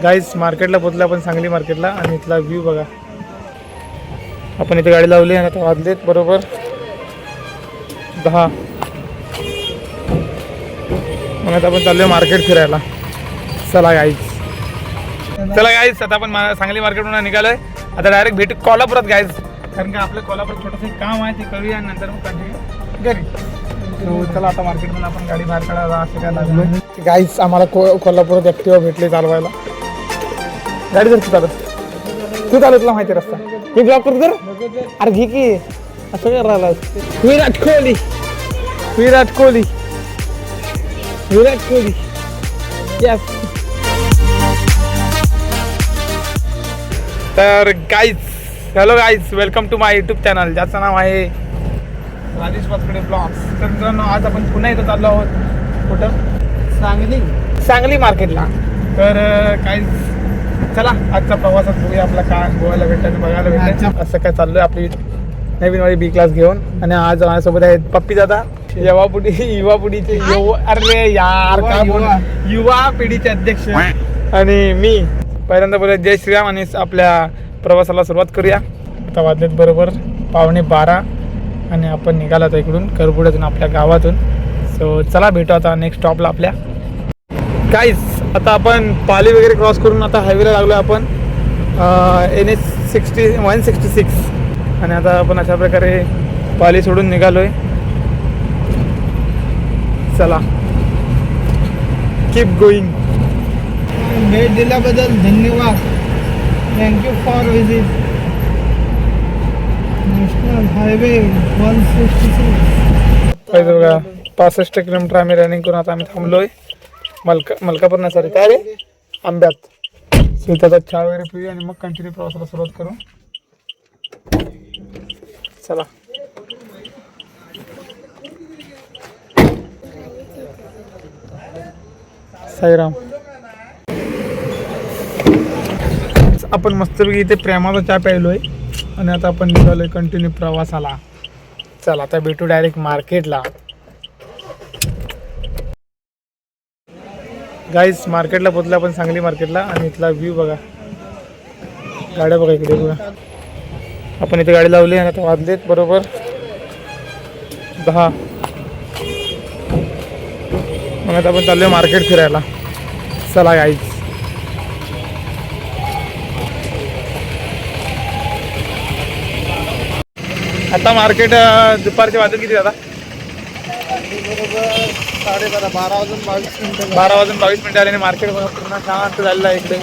गाईस मार्केटला पोहोचलो आपण, सांगली मार्केटला. आणि इथला व्ह्यू बघा. आपण इथे गाडी लावली आणि आता वाजलेत बरोबर 10. मग आता आपण चाललोय मार्केट फिरायला. चला गाईस आता आपण सांगली मार्केटवरून निघालोय. आता डायरेक्ट भेटू कोल्हापुरात गाईस, कारण का आपलं कोल्हापुरात छोटंसं काम आहे ते करूया आणि नंतर मग कंटिन्यू घरी. तो चला आता मार्केटमधून आपण गाडी बाहेर काढायला असं काय लागलो गाईस. आम्हाला कोल्हापुरात ॲक्टिवा भेटले चालवायला. गाडी जर तू चालत तुला माहिती रस्ता मी ब्लॉक करतो तर. अरे घे की असं काय राहिला. विराट कोहली यस. तर guys hello guys, welcome to my YouTube channel ज्याचं नाव आहे राजेश वातकडे ब्लॉग्स. तर मित्रांनो आज आपण पुन्हा इथं चाललो आहोत. कुठं? सांगली मार्केटला. तर गाईज चला आजचा प्रवासात बघूया आपला काय गोव्याला भेटायचं बघायला भेटायचं असं काय चाललोय आपली नवीन वाली बी क्लास घेऊन. आणि आज माझ्यासोबत आहेत पप्पी दादा, युवा पिढीचे अरे यार काय बोल युवा पिढीचे अध्यक्ष, आणि मी. पहिल्यांदा बोलूया जय श्रीराम आणि आपल्या प्रवासाला सुरुवात करूया. आता वाजलेत बरोबर 11:15 आणि आपण निघालो आता इकडून करबुड्यातून आपल्या गावातून. सो चला भेटू आता नेक्स्ट स्टॉपला आपल्या. गाईस आता आपण पाली वगैरे क्रॉस करून आता हायवेला लागलो आपण NH 166. आणि आता आपण अशा प्रकारे पाली सोडून निघालोय. चला कीप गोईंग. भेट दिल्याबद्दल धन्यवाद. Thank you for visit national highway 166. पाहिजे बघा 65 किलोमीटर आम्ही रनिंग करून आता आम्ही थांबलोय मलकापूर ना सॉरी काय रे आंब्यात. शेताचा चहा वगैरे पिऊया आणि मग कंटिन्यू प्रवासाला सुरुवात करू. चला साईराम. आपण मस्तपैकी इथे प्रेमाचा चहा प्यायलोय आणि आता आपण निघालोय कंटिन्यू प्रवासाला. चला आता भेटू डायरेक्ट मार्केटला. गाईस मार्केटला पोहोचलो आपण सांगली मार्केटला. आणि इथला व्ह्यू बघा, गाड्या बघा इकडे बघा. आपण इथे गाडी लावली आणि आता वाजलेत बरोबर 10. मग आता आपण चाललोय मार्केट फिरायला. चला गाईस आता मार्केट दुपारचे वाजून किती दादा? 12:30 वाजून 22 मिनिटं. 12 वाजून 22 मिनिटं आले आणि मार्केट पूर्ण शांत झालेलं आहे इकडे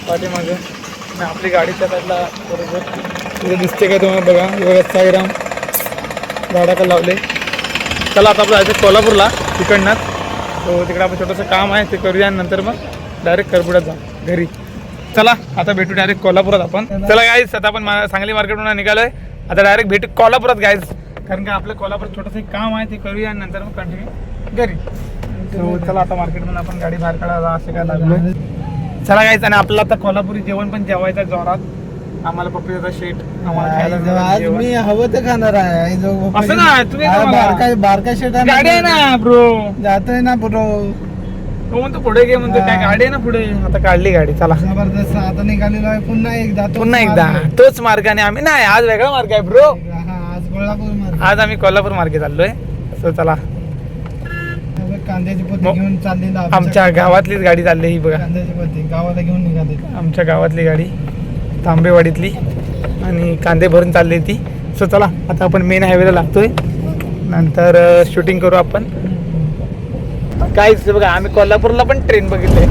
पाठीमागे. आणि आपली गाडीच्या साईडला बरोबर तिथे दिसते काय तुम्हाला बघा. बघा साईराम गाड्या का लावले. चला आता आपण जायचं कोल्हापूरला तिकडनं. तो तिकडे आपण छोटंसं काम आहे ते करूया आणि नंतर मग डायरेक्ट करबुड्यात जा घरी. चला आता भेटू डायरेक्ट कोल्हापुरात आपण. चला गाईज आता आपण सांगली मार्केटवरून निघालोय. आता डायरेक्ट भेटू कोल्हापुरात गाईज, कारण का आपलं कोल्हापुरात छोटंसं काम आहे ते करूया आणि नंतर मग कंटिन्यू घरी. सो चला आता मार्केटमधून आपण गाडी बाहेर काढायला असं काय लागलोय. चला गाईज आणि आपलं आता कोल्हापुरी जेवण पण जेवायचं जोरात. आम्हाला पप्पीचा शेट आज मी हवं ते खाणार आहे. असं ना तुम्ही बारका शेट गाडी आहे ना ब्रो, जातोय ना ब्रो. तो म्हणतो पुढे घे म्हणतो काय गाडी आहे ना पुढे. आता काढली गाडी. चला जबरदस्त आता निघालेलो आहे पुन्हा एकदा तोच मार्गाने आम्ही नाही. आज वेगळा मार्ग आहे ब्रो. आज कोल्हापूर मार्ग. आज आम्ही कोल्हापूर मार्गे चाललोय. सो चला कांद्याची पोती घेऊन चालली. आमच्या गावातलीच गाडी चालली ही बघा. कांद्याची पोती गावाला घेऊन निघाली. आमच्या गावातली गाडी तांबेवाडीतली आणि कांदे भरून चालली ती. सो चला आता आपण मेन हायवेला लागतोय, नंतर शूटिंग करू आपण. काहीच बघा आम्ही कोल्हापूरला पण ट्रेन बघितले,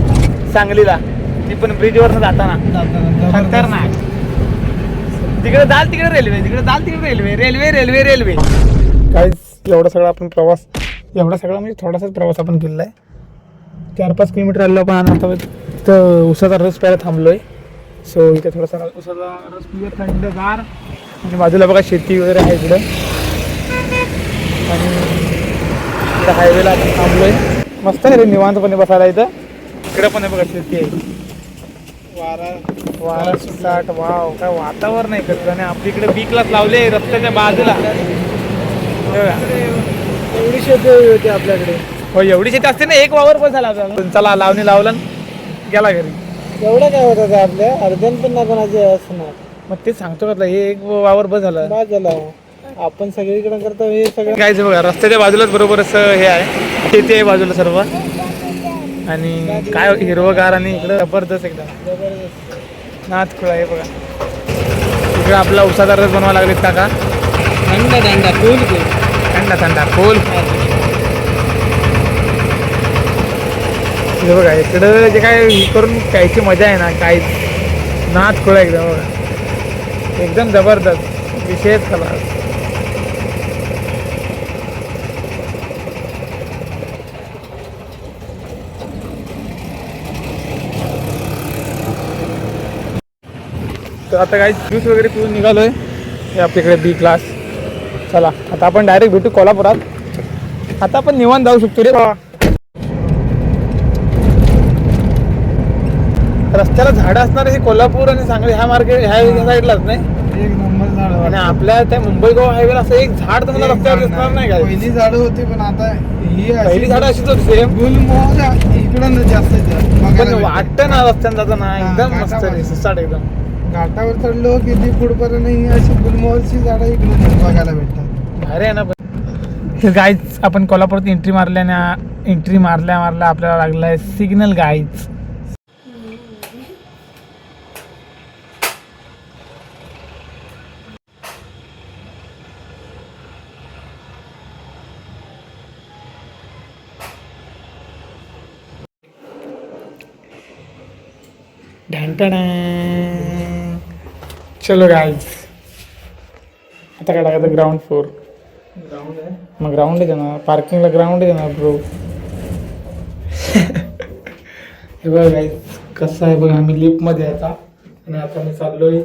सांगलीला ती पण ब्रिजवरनं जाताना खतरनाक. तिकडे जाल तिकडे रेल्वे, तिकडे जाल तिकडे रेल्वे रेल्वे रेल्वे रेल्वे. काहीच एवढा सगळा आपण प्रवास, एवढा सगळा म्हणजे थोडासाच प्रवास आपण केलेला आहे. 4-5 किलोमीटर आलेलो पण आता तिथं उसाचा रस प्यायला थांबलोय. सो इथे थोडासा उसाचा रस पिऊया थंडगार. आणि बाजूला बघा शेती वगैरे आहे इकडं. आणि इकडं हायवेला आपण थांबलोय. मस्त आहे रे निवांतपणे बसायला. इथं इकडं पण आहे बघा शेती आहे. वारा सुसाट. वाव काय वातावरण आहे कसं. आणि आपली इकडे बी क्लास लावले रस्त्याच्या बाजूला. एवढी शेती होती आपल्याकडे. हो एवढी शेती असते ना. एक वावर पण झाला. चला लावणी लावलं गेला घरी. एवढं काय होतं ते आपल्या अर्जन पण ना कोणाचे असणार. मग ते सांगतो का हे एक वावर बस झालं. बाद झाला आपण सगळीकडे करतो हे सगळं. काय बघा रस्त्याच्या बाजूलाच बरोबर असं हे आहे, शेती आहे बाजूला सर्व, आणि काय हिरवगार आणि इकडं जबरदस्त एकदम जबरदस्त नाथखुळा आहे बघा. इकडे आपला उसाचा रस बनवायला लागलेत काका. थंड कूल घे. थंडा थंडा खोल. हे बघा इकडं जे काय हे करून प्यायची मजा आहे ना, काहीच नाथखुळा एकदम बघा, एकदम जबरदस्त विशेष कला. तर आता काही ज्यूस वगैरे पिऊन निघालो आहे. हे आपल्याकडे बी क्लास. चला आता आपण डायरेक्ट भेटू कोल्हापुरात. आता आपण निवांत जाऊ शकतो रे बाबा. रस्त्याला झाडं असणार हे कोल्हापूर आणि सांगली ह्या मार्केट ह्या साईडलाच नाही. एक नंबर झाड आणि आपल्या त्या मुंबई गोवा हायवेला असं एक झाड तुम्हाला रस्त्यावर दिसणार नाही काय. पहिली झाडं होती पण आता ही पहिली झाडं अशीच होती सेम, गुलमोहर इकडं जास्त पण वाटतं ना रस्त्यानं जाताना एकदम मस्त रे सुसाट एकदम. घाटावर चढलो किती पुढपर्यंत ही अशी गुलमोहरची झाडं इकडे बघायला भेटतात. भारी आहे ना. पण गाईज आपण कोल्हापुरात एंट्री मारल्या आपल्याला लागला आहे सिग्नल गाईज. चलो गाईज आता काय टाकायचं ग्राउंड फ्लोर. ग्राउंड आहे मग ग्राउंड आहे ना, पार्किंगला ग्राउंड आहे ना ब्रो. हे बघा गाईज कसं आहे बघा, आम्ही लिफ्टमध्ये आता आणि आता मी चाललोय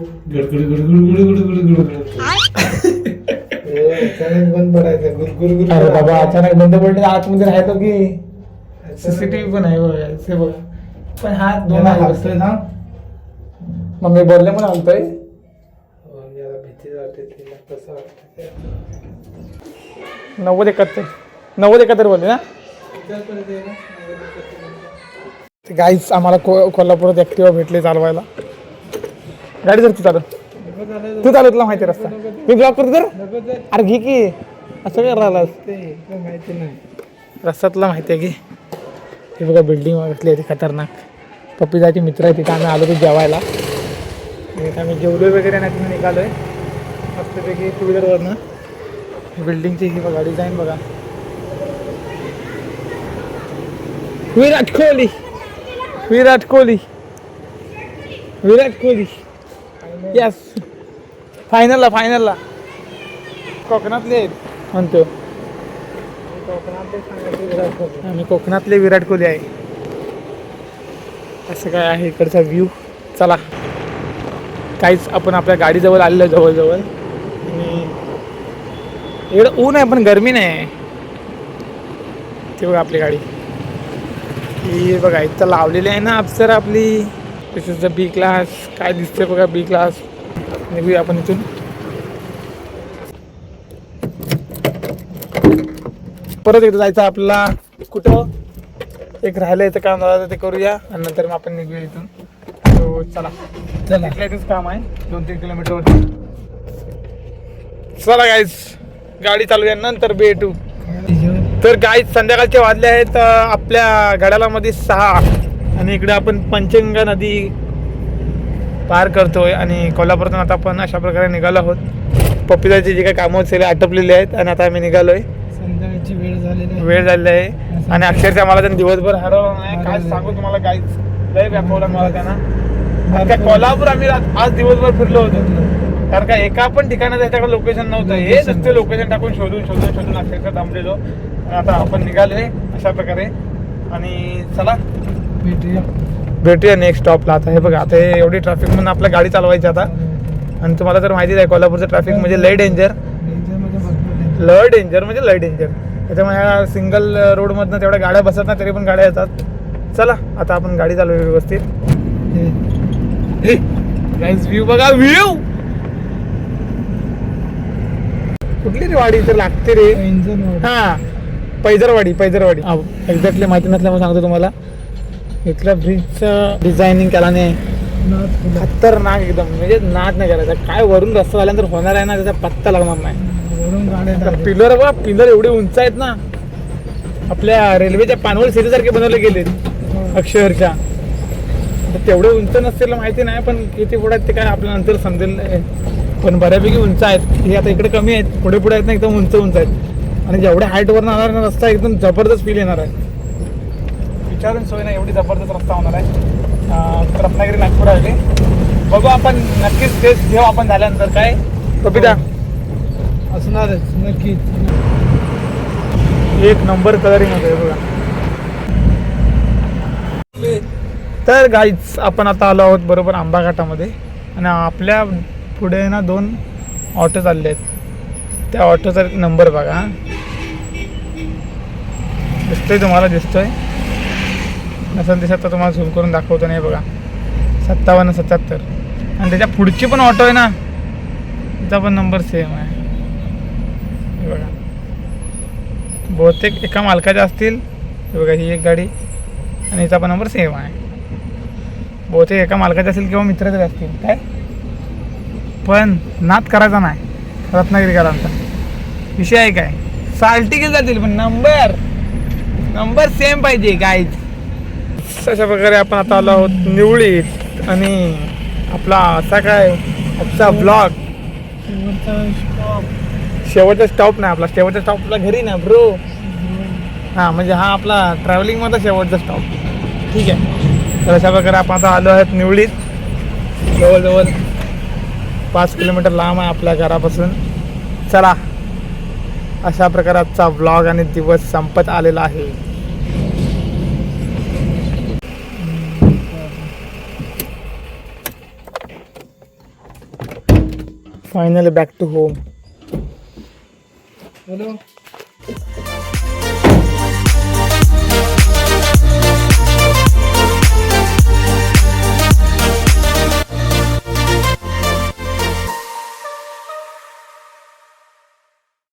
अचानक बंद पडायचं गुरगुर. अरे बाबा अचानक बंद पडले आतमध्ये राहतो की सीसीटीव्ही पण आहे बघा. हे बघा पण हा दोन हलतोय ना. मग मी बोलल्यामुळे हलतोय. भीती वाटते तिला कसं वाटतं 90-71 बोलले ना. गाईच आम्हाला कोल्हापुरात ऍक्टिव्हा भेटले चालवायला. गाडी जर तू चालवतला माहिती रस्ता मी ब्लॉक करतो तर. अरे घे की असं काय राहिलास माहिती नाही रस्त्यातला माहिती आहे की. हे बघा बिल्डिंग असली आहे ती खतरनाक. पप्पीजाचे मित्र आहे तिथं आम्ही आलो तो जेवायला. आम्ही जेवलोय वगैरे नाही तिथे निघालोय मस्तपैकी टू व्हीलरवरनं. बिल्डिंगची ही बघा डिझाईन बघा. विराट कोहली यस. फायनलला कोकणातले म्हणतो आम्ही कोकणातले विराट कोहली आहे. असं काय आहे इकडचा व्ह्यू. चला काहीच आपण आपल्या गाडीजवळ आलेलो जवळजवळ. आणि एवढं ऊन आहे पण गरमी नाही आहे. ते बघा आपली गाडी ही बघा इथं लावलेली आहे ना अप्सरा आपली. दिस इज द बी क्लास. काय दिसतंय बघा बी क्लास. निघूया आपण इथून. परत एकदा जायचं आपल्याला कुठं एक राहिलं याचं काम झालं ते करूया आणि नंतर मग आपण निघूया इथून. तो चला इथलं काम आहे 2-3 किलोमीटरवरती. चला गाईज गाडी चालूया नंतर भेटू. तर गाईज संध्याकाळचे वाजले आहेत आपल्या घड्याळामध्ये 6 आणि इकडे आपण पंचगंगा नदी पार करतोय आणि कोल्हापूरातून आता आपण अशा प्रकारे निघालो आहोत. पप्पीदाचे जे काही कामं सगळे आटपलेले आहेत आणि आता आम्ही निघालोय. संध्याकाळची वेळ झालेली आहे आणि अक्षरशः मला त्यांनी दिवसभर हरवलं नाही. काय सांगू तुम्हाला गाईज लय व्यापवलं मला त्यांना. काय कोल्हापूर आम्ही आज दिवसभर फिरलो होतो कारण का एका पण ठिकाणी त्याच्याकडे लोकेशन नव्हतं. हे नुसते लोकेशन टाकून शोधून अक्षरशः थांबलेलो. आता आपण निघालोय अशा प्रकारे आणि चला भेटूया नेक्स्ट स्टॉपला. आता हे बघा आता हे एवढी ट्रॅफिक म्हणून आपल्या गाडी चालवायची आता. आणि तुम्हाला तर माहितीच आहे कोल्हापूरचं ट्रॅफिक म्हणजे लय डेंजर. लय डेंजर त्याच्यामुळे ह्या सिंगल रोडमधनं तेवढ्या गाड्या बसत नाही तरी पण गाड्या येतात. चला आता आपण गाडी चालवूया व्यवस्थित. गाईज व्ह्यू बघा व्ह्यू. कुठली रे वाडी इथे लागते रे. इंजन हा पैजरवाडी एक्झॅक्टली माहिती नसल्यामुळे सांगतो तुम्हाला. इथल्या ब्रिजचं डिझायनिंग केला नाही खतरनाक एकदम, म्हणजे नाद नाही करायचा. काय वरून रस्ता झाल्यानंतर होणार आहे ना त्याचा पत्ता लागणार नाही. वरून गाड्या पिलर बघा, पिलर एवढे उंच आहेत ना, आपल्या रेल्वेच्या पानवल सिरीसारखे बनवले गेलेत अक्षरशः. तर तेवढे उंच नसतील माहिती नाही, पण किती पुढे आहेत ते काय आपल्या नंतर समजेल. पण बऱ्यापैकी उंच आहेत. हे आता इकडे कमी आहेत, पुढे पुढे आहेत ना एकदम उंच उंच आहेत. आणि जेवढ्या हाईटवर येणार ना रस्ता एकदम जबरदस्त फील येणार आहे. विचारून सोय नाही, एवढी जबरदस्त रस्ता होणार आहे. रत्नागिरी नागपूर आहे. बघू आपण नक्कीच टेस्ट घेऊ आपण झाल्यानंतर. काय कविता असणारच नक्कीच. एक नंबर कलरिंग होतं बघा. तर गाईज आपण आता आलो आहोत बरोबर आंबा घाटामध्ये, आणि आपल्या पुढे ना 2 ऑटो चालले आहेत. त्या ऑटोचा नंबर बघा, दिसतोय तुम्हाला, दिसतोय नसेल दिसत तर तुम्हाला झूम करून दाखवतो. नाही बघा 5777. आणि त्याच्या पुढची पण ऑटो आहे ना, तिचा पण नंबर सेम आहे. हे बघा, बहुतेक एका मालकाच्या असतील. हे बघा ही एक गाडी, आणि हिचा पण नंबर सेम आहे. बहुतेक एका मालकाचे असेल किंवा मित्राचे असतील. काय पण नाद करायचा नाही रत्नागिरीकरांचा. विषय आहे काय, साल्टी गेल जातील पण नंबर सेम पाहिजे काय. अशा प्रकारे आपण आता आलो आहोत निवळीत, आणि आपला असा काय आजचा ब्लॉग शेवटचा स्टॉप नाही आपला. शेवटचा स्टॉप आपला घरी ना ब्रो. हां म्हणजे हा आपला ट्रॅव्हलिंगमधला शेवटचा स्टॉप. ठीक आहे. तर अशा प्रकारे आपण आता आलो आहेत निवळीत. जवळजवळ 5 किलोमीटर लांब आहे आपल्या घरापासून. चला, अशा प्रकारचा ब्लॉग आणि दिवस संपत आलेला आहे. Finally back to home. Hello.